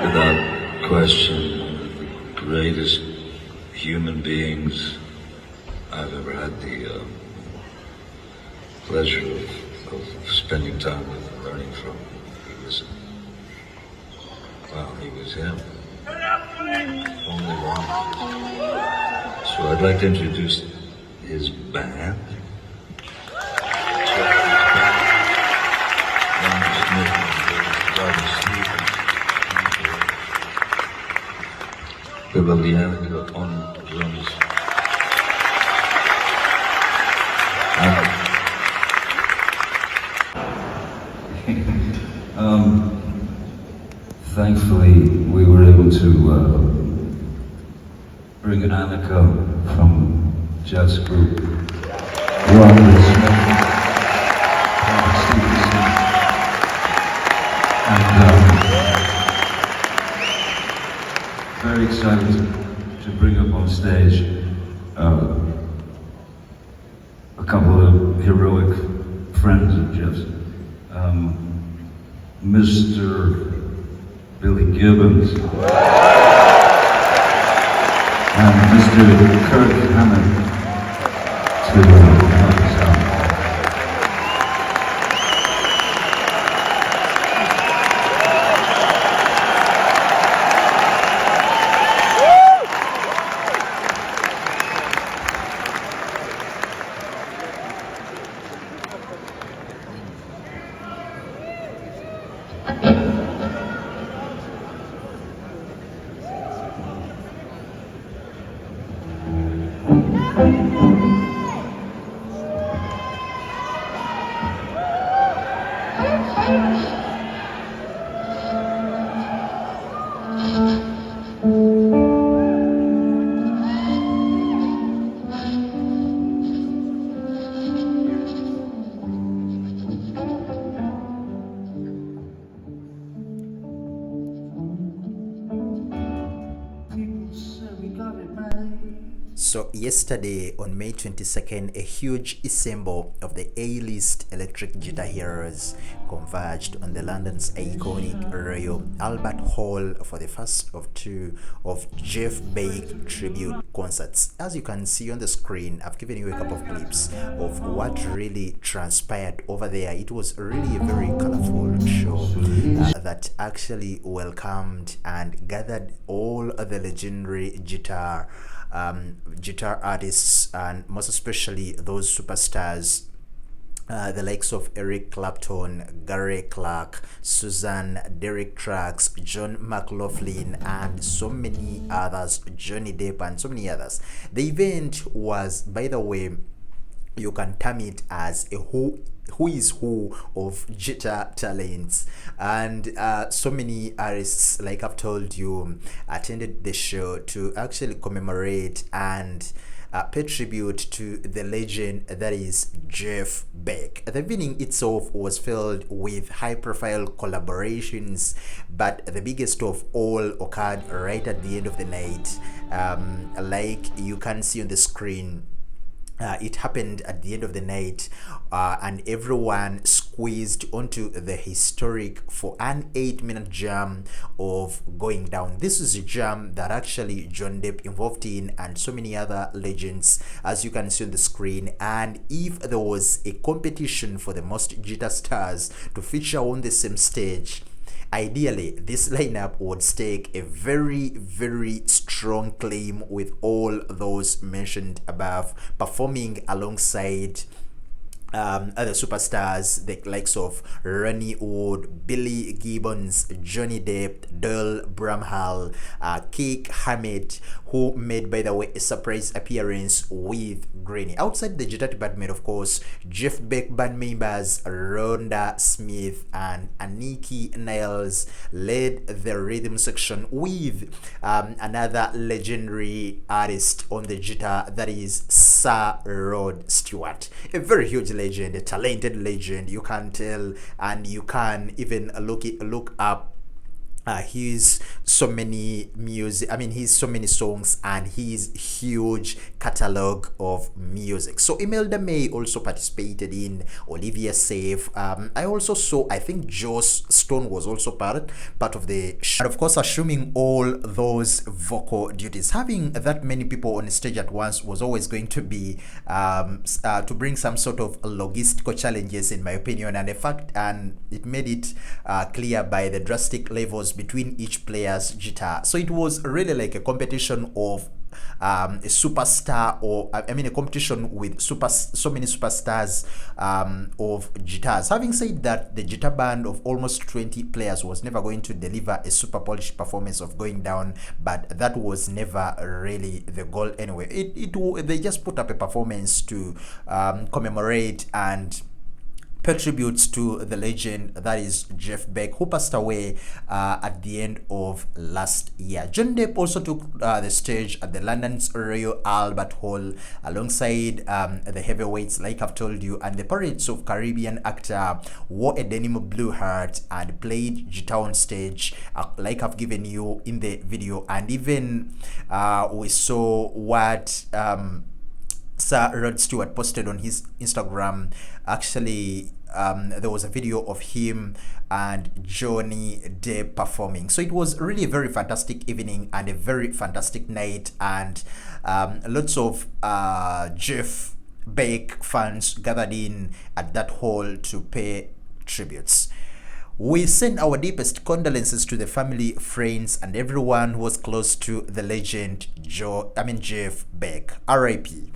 without question, one of the greatest human beings I've ever had the pleasure of spending time with and learning from. He was him. Only one. So I'd like to introduce his band. Bibliana on drums. Thankfully, we were able to bring Annika from Jeff's group, Robert Smith, and very excited to bring up on stage a couple of heroic friends of Jeff's. Mr. Billy Gibbons and Mr. Kirk Hammond to help us out. So yesterday on May 22nd, a huge ensemble of the A-list electric guitar heroes converged on the London's iconic Royal Albert Hall for the first of two of Jeff Beck tribute concerts. As you can see on the screen, I've given you a couple of clips of what really transpired over there. It was really a very colorful show that actually welcomed and gathered all of the legendary guitar artists, and most especially those superstars, the likes of Eric Clapton, Gary Clark, Susan, Derek Trucks, John McLaughlin, and so many others, Johnny Depp, and so many others. The event was, by the way, you can term it as a who is who of guitar talents, and so many artists, like I've told you, attended the show to actually commemorate and pay tribute to the legend that is Jeff Beck. The evening itself was filled with high-profile collaborations, but the biggest of all occurred right at the end of the night. Like you can see on the screen, it happened at the end of the night, and everyone squeezed onto the historic for an 8-minute jam of Going Down. This is a jam that actually John Depp involved in, and so many other legends, as you can see on the screen. And if there was a competition for the most guitar stars to feature on the same stage, ideally this lineup would stake a very, very strong claim, with all those mentioned above performing alongside other superstars, the likes of Ronnie Wood, Billy Gibbons, Johnny Depp, Doyle Bramhall, Kirk Hammett, who made, by the way, a surprise appearance with Granny. Outside the guitar department, of course, Jeff Beck band members Rhonda Smith and Aniki Niles led the rhythm section with another legendary artist on the guitar, that is Sir Rod Stewart, a very huge legend, a talented legend. You can tell, and you can even look up his so many music, I mean his so many songs and his huge catalog of music. So Imelda May also participated in Olivia Safe. I also saw, I think Joss Stone was also part of the show. And of course, assuming all those vocal duties, having that many people on stage at once was always going to be to bring some sort of logistical challenges, in my opinion, and the fact, and it made it clear by the drastic levels between each player's guitar. So it was really like a competition of a superstar, or I mean a competition with so many superstars of guitars. Having said that, the guitar band of almost 20 players was never going to deliver a super polished performance of Going Down, but that was never really the goal anyway. They just put up a performance to commemorate and pay tributes to the legend that is Jeff Beck, who passed away at the end of last year. John Depp also took the stage at the London's Royal Albert Hall alongside the heavyweights, like I've told you, and the Pirates of Caribbean actor wore a denim blue hat and played guitar on stage, like I've given you in the video. And even we saw what Sir Rod Stewart posted on his Instagram. Actually, there was a video of him and Johnny Depp performing. So it was really a very fantastic evening and a very fantastic night, and lots of Jeff Beck fans gathered in at that hall to pay tributes. We send our deepest condolences to the family, friends, and everyone who was close to the legend Jeff Beck. R.I.P.